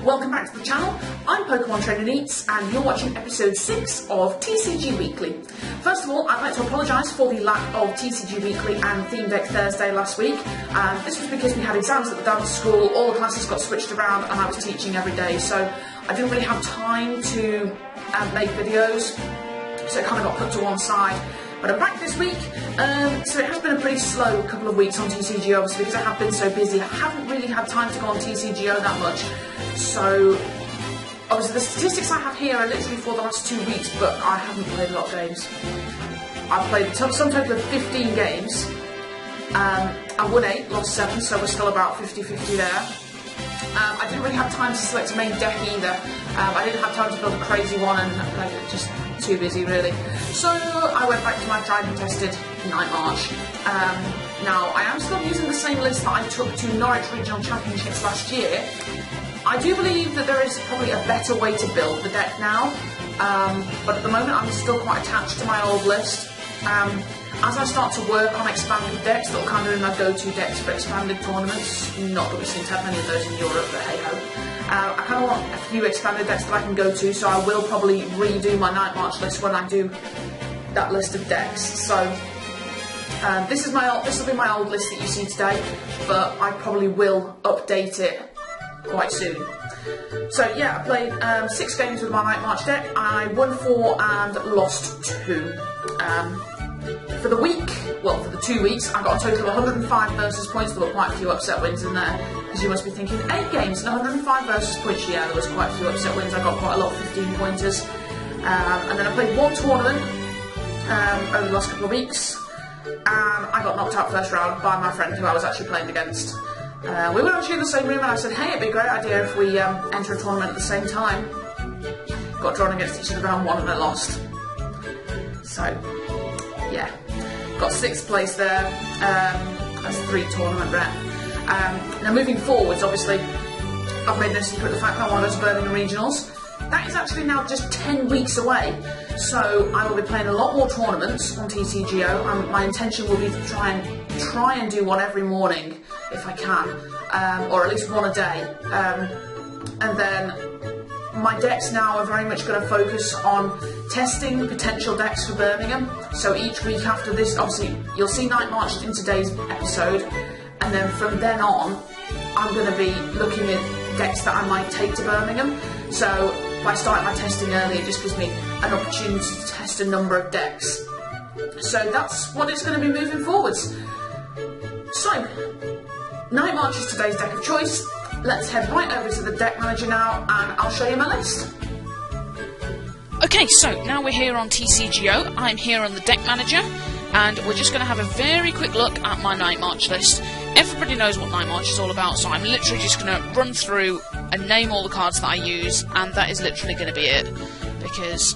Welcome back to the channel. I'm Pokemon Trainer Neats and you're watching episode 6 of TCG Weekly. First of all, I'd like to apologise for the lack of TCG Weekly and Theme Deck Thursday last week. This was because we had exams at the dance school, all the classes got switched around and I was teaching every day, so I didn't really have time to make videos, so it kind of got put to one side. But I'm back this week, so it has been a pretty slow couple of weeks on TCGO, obviously because I have been so busy. I haven't really had time to go on TCGO that much. So, obviously the statistics I have here are literally for the last 2 weeks, but I haven't played a lot of games. I've played some total of 15 games. I won 8, lost 7, so we're still about 50-50 there. I didn't really have time to select a main deck either. I didn't have time to build a crazy one and just too busy really. So I went back to my tried and tested Night March. Now I am still using the same list that I took to Norwich Regional Championships last year. I do believe that there is probably a better way to build the deck now, but at the moment I'm still quite attached to my old list. As I start to work on expanded decks, that'll kind of be my go-to decks for expanded tournaments. Not that we seem to have many of those in Europe, but hey-ho. I kind of want a few expanded decks that I can go to, so I will probably redo my Night March list when I do that list of decks. So this will be my old list that you see today, but I probably will update it quite soon. So yeah, I played 6 games with my Night March deck. I won 4 and lost 2. For the week, well, for the 2 weeks, I got a total of 105 versus points. There were quite a few upset wins in there, because you must be thinking, 8 games and 105 versus points. Yeah, there was quite a few upset wins. I got quite a lot of 15 pointers. And then I played 1 tournament over the last couple of weeks, and I got knocked out first round by my friend who I was actually playing against. We were actually in the same room, and I said, hey, it'd be a great idea if we enter a tournament at the same time. Got drawn against each other round 1 and I lost. So, yeah. Got 6th place there, that's 3 tournament rep. Now moving forwards, obviously, I've made no secret of the fact that I want to go to Birmingham Regionals. That is actually now just 10 weeks away, so I will be playing a lot more tournaments on TCGO, and my intention will be to try and do one every morning, if I can, or at least one a day. And then my decks now are very much going to focus on testing potential decks for Birmingham. So each week after this, obviously, you'll see Night March in today's episode, and then from then on, I'm going to be looking at decks that I might take to Birmingham. So by starting my testing early, it just gives me an opportunity to test a number of decks. So that's what it's going to be moving forwards. So, Night March is today's deck of choice. Let's head right over to the deck manager now and I'll show you my list. Okay, so now we're here on TCGO. I'm here on the deck manager and we're just going to have a very quick look at my Night March list. Everybody knows what Night March is all about, so I'm literally just going to run through and name all the cards that I use, and that is literally going to be it, because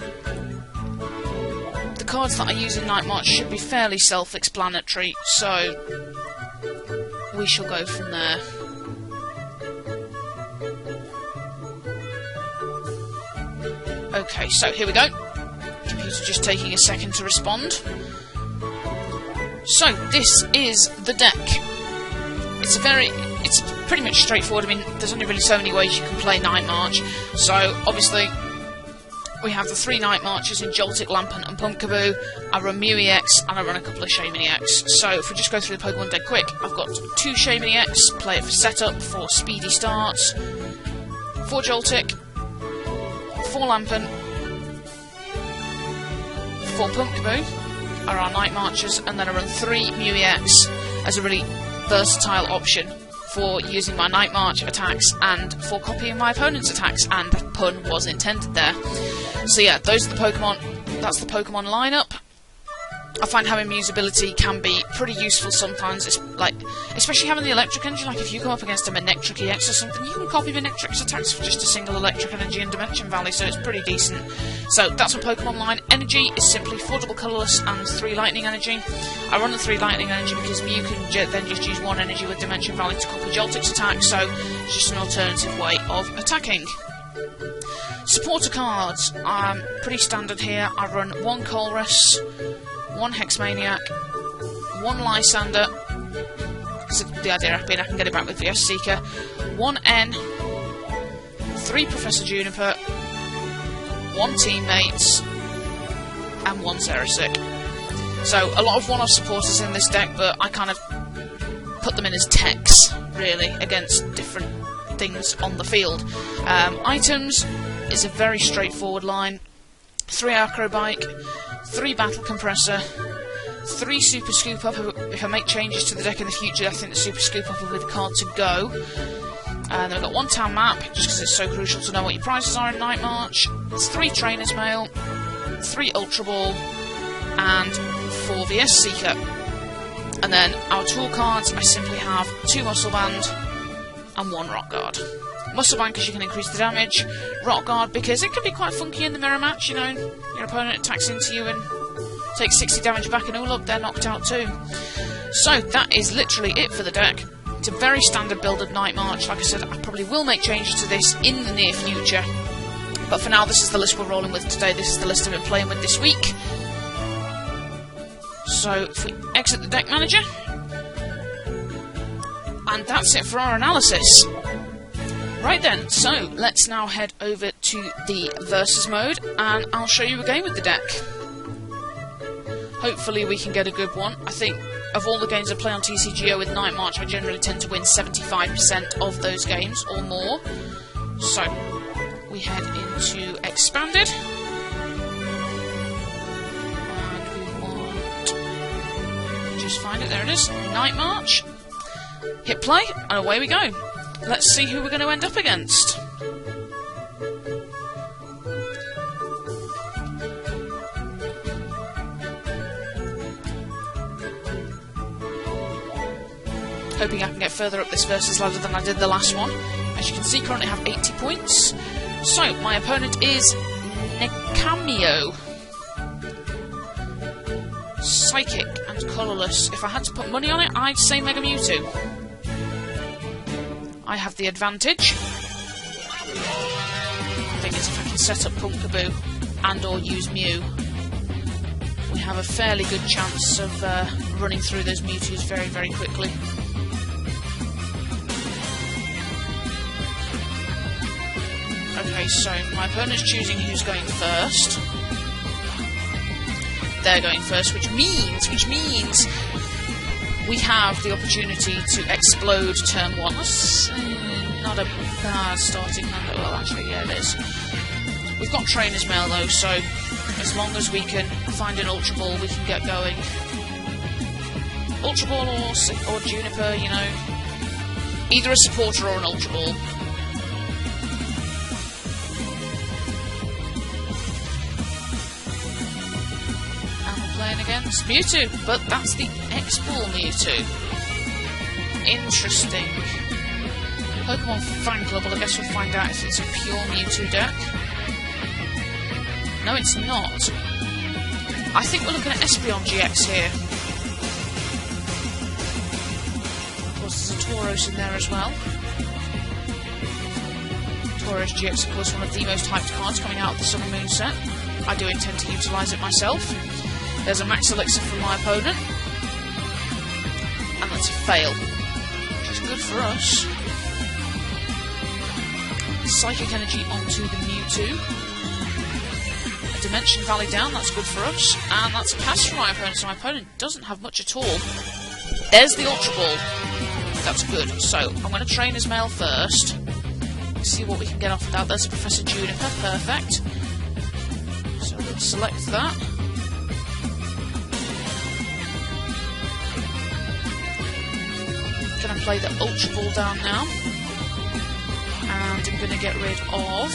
the cards that I use in Night March should be fairly self-explanatory, so we shall go from there. Okay, so here we go. Computer just taking a second to respond. So, this is the deck. It's pretty much straightforward. I mean, there's only really so many ways you can play Night March. So, obviously, we have the 3 Night Marches in Joltik, Lampent and Pumpkaboo. I run Mew EX, and I run a couple of Shaman EX. So, if we just go through the Pokemon deck quick, I've got 2 Shaman EX, play it for setup, for speedy starts, 4 Joltik, 4 Lampent, 4 Pumpkaboo are our Night Marches, and then I run 3 Mew EX as a really versatile option for using my Night March attacks and for copying my opponent's attacks, and that pun was intended there. So yeah, those are the Pokemon, that's the Pokemon lineup. I find having Mew's ability can be pretty useful sometimes. It's like, especially having the electric energy, like if you come up against a Manectric EX or something, you can copy Manectric's attacks for just a single electric energy and Dimension Valley, so it's pretty decent. So that's my Pokemon line. Energy is simply 4 double colourless and 3 lightning energy. I run the 3 lightning energy because Mew can then just use 1 energy with Dimension Valley to copy Joltik's attack, so it's just an alternative way of attacking. Supporter cards, pretty standard here. I run 1 Colress, 1 Hexmaniac, 1 Lysander, because the idea being I can get it back with VS Seeker, 1 N, 3 Professor Juniper, 1 Teammates, and 1 Zerasic. So, a lot of one-off supporters in this deck, but I kind of put them in as techs, really, against different things on the field. Items is a very straightforward line. 3 Acrobike, 3 Battle Compressor, 3 Super Scoop Up. If I make changes to the deck in the future, I think the Super Scoop Up will be the card to go. And then we've got 1 Town Map, just because it's so crucial to know what your prices are in Night March. It's 3 Trainer's Mail, 3 Ultra Ball, and 4 VS Seeker. And then our tool cards, I simply have 2 Muscle Band and 1 Rock Guard. Muscle Band because you can increase the damage, Rock Guard because it can be quite funky in the mirror match, you know, your opponent attacks into you and takes 60 damage back and all up, they're knocked out too. So that is literally it for the deck. It's a very standard build of Night March. Like I said, I probably will make changes to this in the near future, but for now this is the list we're rolling with today. This is the list I've been playing with this week. So if we exit the deck manager, and that's it for our analysis. Right then, so let's now head over to the versus mode, and I'll show you a game with the deck. Hopefully we can get a good one. I think of all the games I play on TCGO with Night March, I generally tend to win 75% of those games or more. So we head into Expanded, and we want, just find it, there it is, Night March. Hit play, and away we go. Let's see who we're going to end up against. Hoping I can get further up this versus ladder than I did the last one. As you can see, currently have 80 points. So, my opponent is Nekamio. Psychic and colourless. If I had to put money on it, I'd say Mega Mewtwo. I have the advantage. The thing is, if I can set up Pumpkaboo and or use Mew, we have a fairly good chance of running through those Mewtwo's very, very quickly. Okay, so my opponent's choosing who's going first. They're going first, which means we have the opportunity to explode turn 1. That's not a bad starting hand. Well, actually, yeah, it is. We've got Trainer's Mail, though, so as long as we can find an Ultra Ball, we can get going. Ultra Ball or Juniper, you know. Either a supporter or an Ultra Ball. Playing against Mewtwo, but that's the X-Ball Mewtwo. Interesting. Pokemon Fan Club, well I guess we'll find out if it's a pure Mewtwo deck. No, it's not. I think we're looking at Espeon GX here. Of course, there's a Tauros in there as well. Tauros GX, of course, one of the most hyped cards coming out of the Sun and Moon set. I do intend to utilise it myself. There's a Max Elixir from my opponent, and that's a fail, which is good for us. Psychic Energy onto the Mewtwo. A Dimension Valley down, that's good for us, and that's a pass from my opponent, so my opponent doesn't have much at all. There's the Ultra Ball. That's good. So, I'm going to Trainer's Mail first, see what we can get off of that. There's a Professor Juniper, perfect. So, we'll select that. Going to play the Ultra Ball down now, and I'm going to get rid of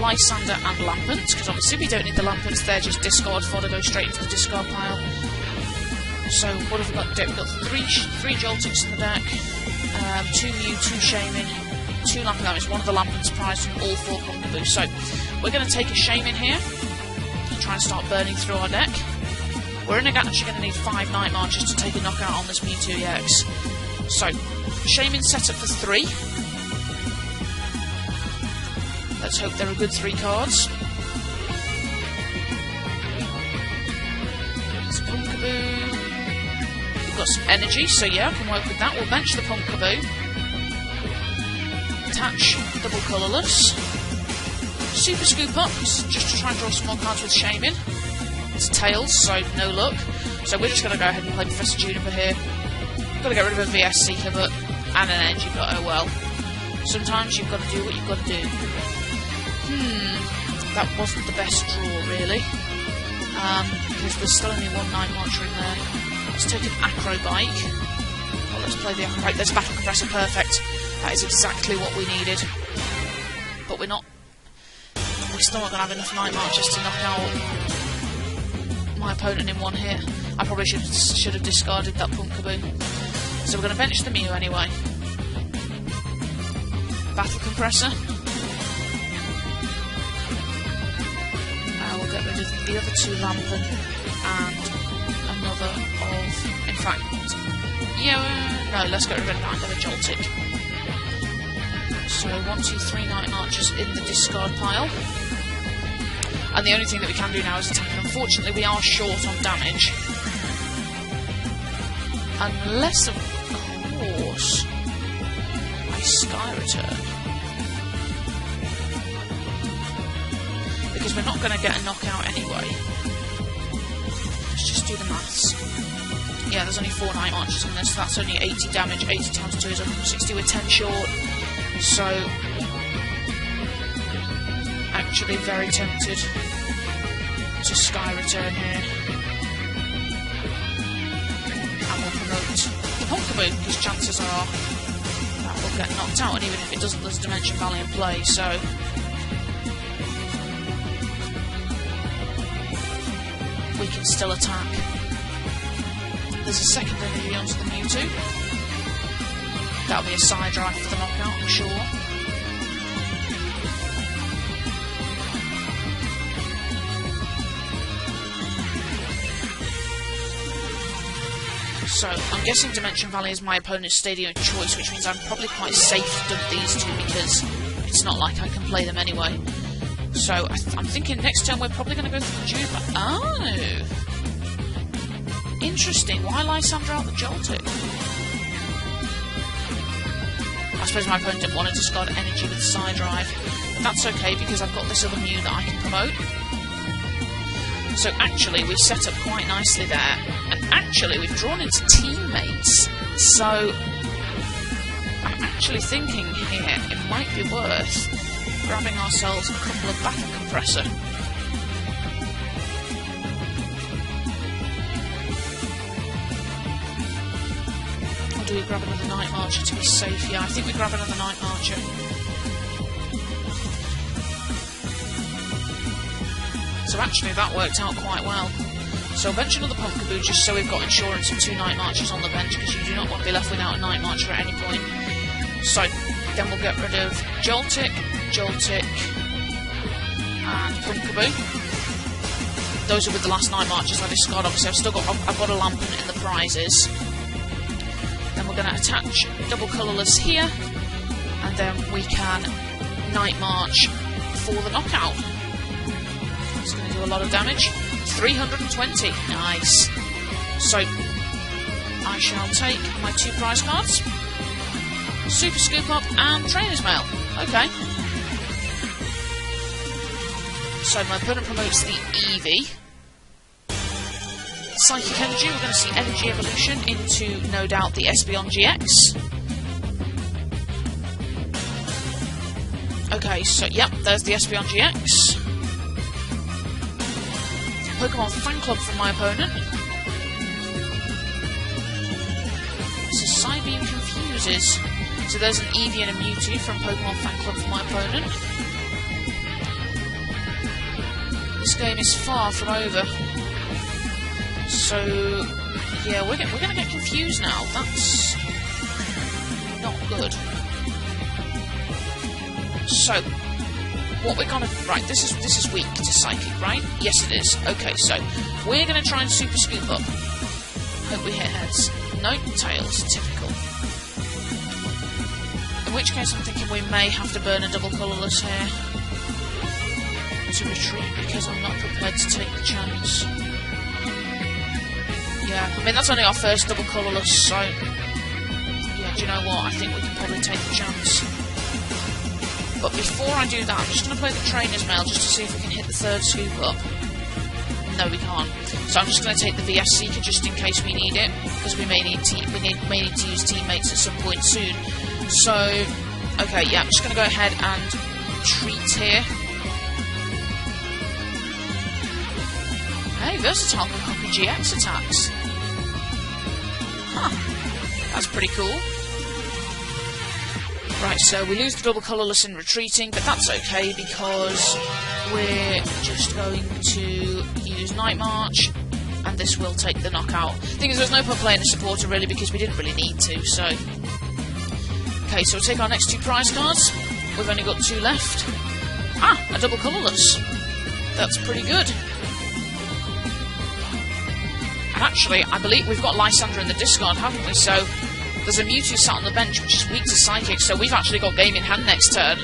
Lysander and Lampent, because obviously we don't need the Lampents, they're just discard fodder, go straight into the discard pile. So what have we got? We've got three Joltics in the deck, 2 Mew, 2 Shaman, 2 Lampent. That is one of the Lampents prized from all 4 Pumpkaboos. So we're going to take a Shaman here and try and start burning through our deck. We're actually going to need 5 Night Marches to take a knockout on this Mewtwo EX. So, Shaman set up for 3. Let's hope they're a good 3 cards. There's a Pumpkaboo. We've got some energy, so yeah, I can work with that. We'll bench the Pumpkaboo. attach double colourless. Super Scoop Up, just to try and draw some more cards with Shame in. It's tails, so no luck. So we're just going to go ahead and play Professor Juniper here. Got to get rid of a VS Seeker, but and an Energy, but oh well. Sometimes you've got to do what you've got to do. That wasn't the best draw, really. Because there's still only one Night Marcher in there. Let's take an Acro Bike. Well, let's play the Acro Bike. There's Battle Compressor, perfect. That is exactly what we needed. But we're still not going to have enough Night Marchers to knock out my opponent in one hit. I probably should have discarded that Pumpkaboo. So we're going to bench the Mew anyway. Battle Compressor. We'll get rid of the other two Lampin and another of... In fact... Yeah, no, let's get rid of another Joltik. So 1, 2, 3 Night Marchers in the discard pile. And the only thing that we can do now is attack. Unfortunately, we are short on damage. Unless, of course, I Sky Return. Because we're not going to get a knockout anyway. Let's just do the maths. Yeah, there's only 4 Night Marchers in this, so that's only 80 damage. 80 times 2 is 160, we're 10 short. So, actually very tempted to Sky Return here. And we'll promote the Pumpkaboo, because chances are that will get knocked out, and even if it doesn't, there's Dimension Valley in play, so... we can still attack. There's a second energy onto the Mewtwo. That'll be a side drive for the knockout, I'm sure. So, I'm guessing Dimension Valley is my opponent's stadium of choice, which means I'm probably quite safe to dump these two because it's not like I can play them anyway. So, I'm thinking next turn we're probably going to go for the Juniper. Oh! Interesting. Why Lysandra out the Joltik? I suppose my opponent didn't want to discard energy with Side Drive. But that's okay because I've got this other Mew that I can promote. So actually, we've set up quite nicely there. And actually, we've drawn into teammates. So, I'm actually thinking here it might be worth grabbing ourselves a couple of Battle Compressor. Or do we grab another Night Marcher to be safe? Yeah, I think we grab another Night Marcher. So actually that worked out quite well. So I'll bench another Pumpkaboo just so we've got insurance of 2 Night Marchers on the bench, because you do not want to be left without a Night Marcher at any point. So then we'll get rid of Joltik, and Pumpkaboo. Those are with the last Night Marchers I discard. Obviously I've got a Lampin in the prizes. Then we're going to attach double colourless here, and then we can Night March for the knockout. It's going to do a lot of damage. 320. Nice. So, I shall take my 2 prize cards. Super Scoop Up and Trainer's Mail. Okay. So, my opponent promotes the Eevee. Psychic Energy, we're going to see Energy Evolution into, no doubt, the Espeon GX. Okay, so, yep, there's the Espeon GX. Pokemon Fan Club from my opponent. So Psybeam Confuses. So there's an Eevee and a Mewtwo from Pokemon Fan Club from my opponent. This game is far from over. So yeah, we're going to get confused now. That's not good. So what we're gonna... Right, this is weak to Psychic, right? Yes, it is. Okay, so we're gonna try and Super Scoop Up. Hope we hit heads. No, tails. Typical. In which case I'm thinking we may have to burn a double colourless here to retreat, because I'm not prepared to take the chance. Yeah, I mean, that's only our first double colourless, so... Yeah, do you know what? I think we can probably take the chance. But before I do that, I'm just going to play the trainer's mail just to see if we can hit the third scoop up. No, we can't. So I'm just going to take the VS Seeker just in case we need it, because we may need to use teammates at some point soon. So, okay, yeah, I'm just going to go ahead and retreat here. Hey, versatile can copy GX attacks. Huh, that's pretty cool. Right, so we lose the double colourless in retreating, but that's okay because we're just going to use Night March, and this will take the knockout. Thing is, there's no point playing a supporter really because we didn't really need to, so... Okay, so we'll take our next 2 prize cards. We've only got 2 left. Ah, a double colourless. That's pretty good. And actually, I believe we've got Lysandra in the discard, haven't we? So... there's a Mewtwo sat on the bench which is weak to Psychic, so we've actually got game in hand next turn,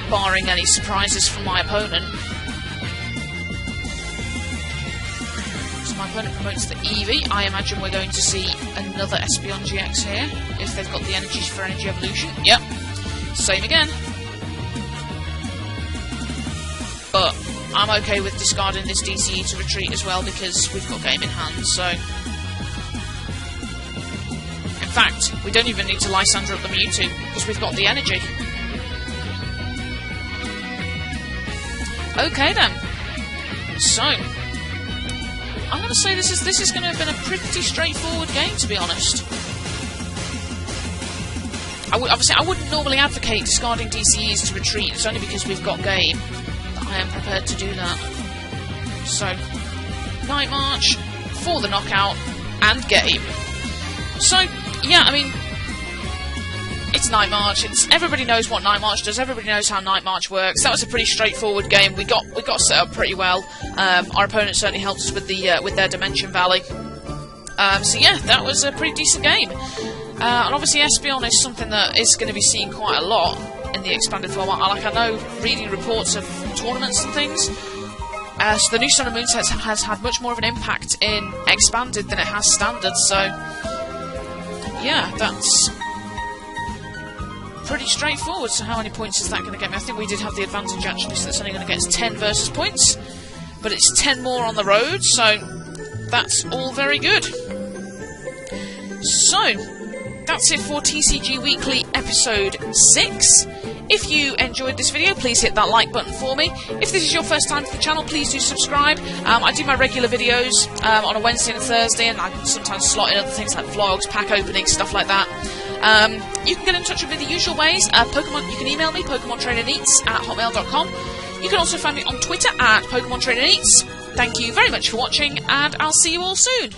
barring any surprises from my opponent. So my opponent promotes the Eevee. I imagine we're going to see another Espeon GX here, if they've got the energies for Energy Evolution. Yep, same again. But I'm okay with discarding this DCE to retreat as well, because we've got game in hand, so... in fact, we don't even need to Lysandra up the Mewtwo, because we've got the energy. Okay then. So, I'm going to say this is going to have been a pretty straightforward game, to be honest. Obviously, I wouldn't normally advocate discarding DCEs to retreat. It's only because we've got game that I am prepared to do that. So, Night March for the knockout and game. So, yeah, I mean, it's Night March. Everybody knows what Night March does. Everybody knows how Night March works. That was a pretty straightforward game. We got set up pretty well. Our opponent certainly helped us with their Dimension Valley. So yeah, that was a pretty decent game. And obviously, Espeon is something that is going to be seen quite a lot in the expanded format. I know reading reports of tournaments and things. So the new Sun and Moon sets has had much more of an impact in expanded than it has standard. So. Yeah, that's pretty straightforward. So how many points is that going to get me? I think we did have the advantage actually, so that's only going to get us 10 versus points. But it's 10 more on the road, so that's all very good. So, that's it for TCG Weekly episode 6. If you enjoyed this video, please hit that like button for me. If this is your first time to the channel, please do subscribe. I do my regular videos on a Wednesday and a Thursday, and I sometimes slot in other things like vlogs, pack openings, stuff like that. You can get in touch with me the usual ways. Pokemon, you can email me, PokemonTrainerNeats@hotmail.com. You can also find me on Twitter @PokemonTrainerNeats. Thank you very much for watching, and I'll see you all soon.